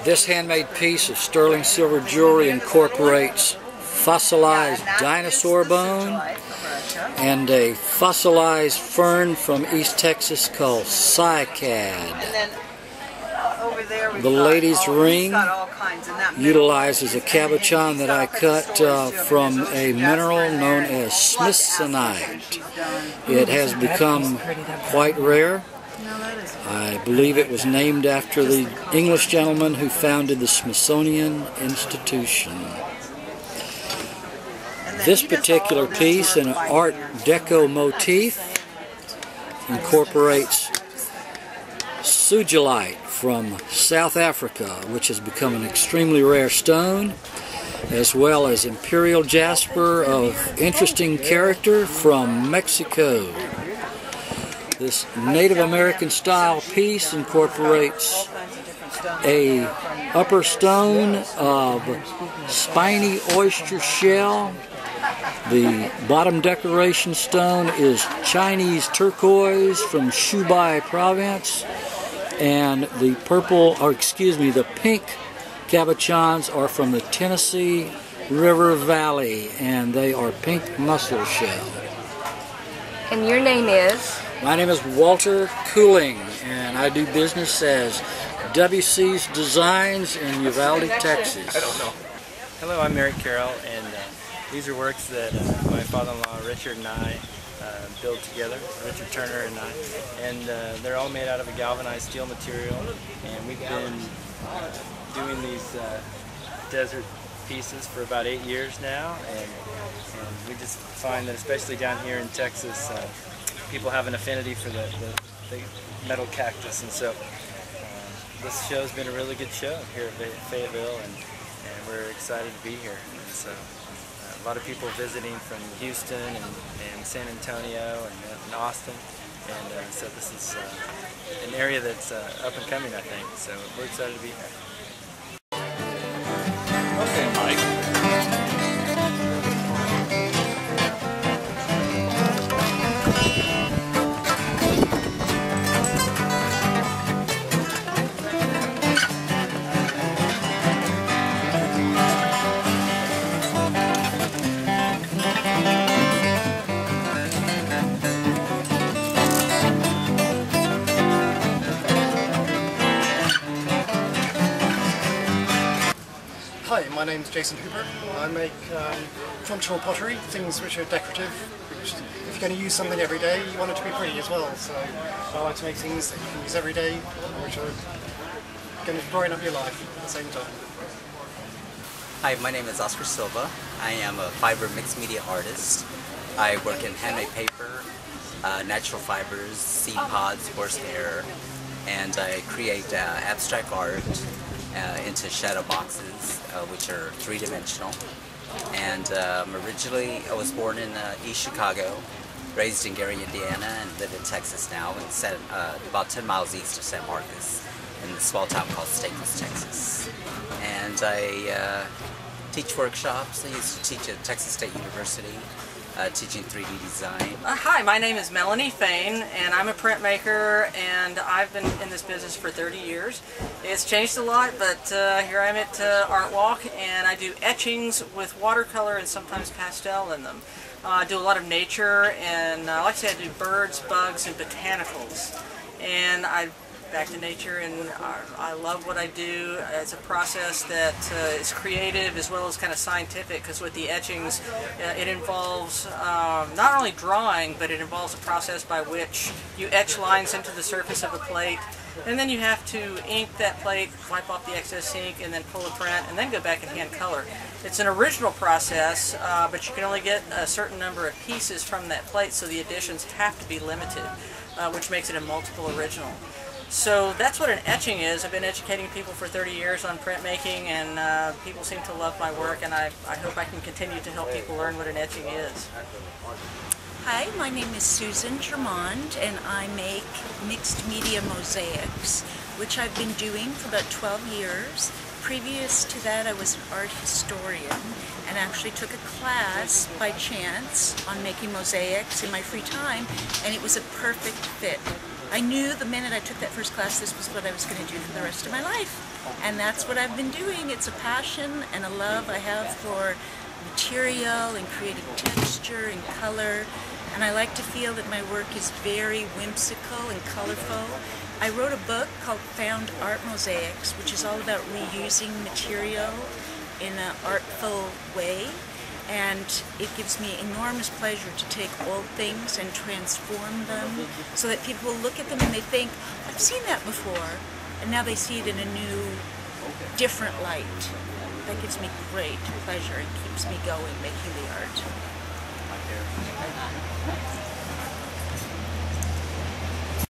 This handmade piece of sterling silver jewelry incorporates fossilized dinosaur bone and a fossilized fern from East Texas called cycad. The lady's ring utilizes a cabochon that I cut from a mineral known as smithsonite. It has become quite rare. I believe it was named after the English gentleman who founded the Smithsonian Institution. This particular piece, an Art Deco motif, incorporates sugilite from South Africa, which has become an extremely rare stone, as well as imperial jasper of interesting character from Mexico. This Native American style piece incorporates a upper stone of spiny oyster shell. The bottom decoration stone is Chinese turquoise from Hubei province, and the the pink cabochons are from the Tennessee River Valley, and they are pink mussel shell. And your name is? My name is Walter Cooling, and I do business as WC's Designs in Uvalde, Texas. I don't know. Hello, I'm Mary Carroll, and these are works that my father-in-law Richard and I build together, Richard Turner and I, and they're all made out of a galvanized steel material, and we've been doing these desert pieces for about 8 years now, and we just find that especially down here in Texas, people have an affinity for the metal cactus, and so this show's been a really good show here at Fayetteville, and we're excited to be here. And so a lot of people visiting from Houston and San Antonio and Austin, and so this is an area that's up and coming, I think, so we're excited to be here. Okay, Mike. Hi, my name's Jason Hooper. I make functional pottery, things which are decorative. Which, if you're going to use something every day, you want it to be pretty as well. So I like to make things that you can use every day, which are going to brighten up your life at the same time. Hi, my name is Oscar Silva. I am a fiber mixed media artist. I work in handmade paper, natural fibers, seed pods, horse hair, and I create abstract art into shadow boxes, which are three-dimensional. And originally I was born in East Chicago, raised in Gary, Indiana, and live in Texas now, and about 10 miles east of San Marcos, in a small town called Staples, Texas. And I teach workshops. I used to teach at Texas State University, teaching 3D design. Hi, my name is Melanie Fain, and I'm a printmaker, and I've been in this business for 30 years. It's changed a lot, but here I'm at Art Walk, and I do etchings with watercolor and sometimes pastel in them. I do a lot of nature, and like I say, I do birds, bugs, and botanicals. And I back to nature, and I love what I do. It's a process that is creative as well as kind of scientific, because with the etchings it involves not only drawing, but it involves a process by which you etch lines into the surface of a plate, and then you have to ink that plate, wipe off the excess ink, and then pull a print, and then go back and hand color. It's an original process, but you can only get a certain number of pieces from that plate, so the additions have to be limited, which makes it a multiple original. So that's what an etching is. I've been educating people for 30 years on printmaking, and people seem to love my work, and I hope I can continue to help people learn what an etching is. Hi, my name is Susan Germond, and I make mixed media mosaics, which I've been doing for about 12 years. Previous to that, I was an art historian and actually took a class by chance on making mosaics in my free time, and it was a perfect fit. I knew the minute I took that first class this was what I was going to do for the rest of my life. And that's what I've been doing. It's a passion and a love I have for material and creating texture and color. And I like to feel that my work is very whimsical and colorful. I wrote a book called Found Art Mosaics, which is all about reusing material in an artful way. And it gives me enormous pleasure to take old things and transform them so that people will look at them and they think, I've seen that before, and now they see it in a new, different light. That gives me great pleasure and keeps me going making the art.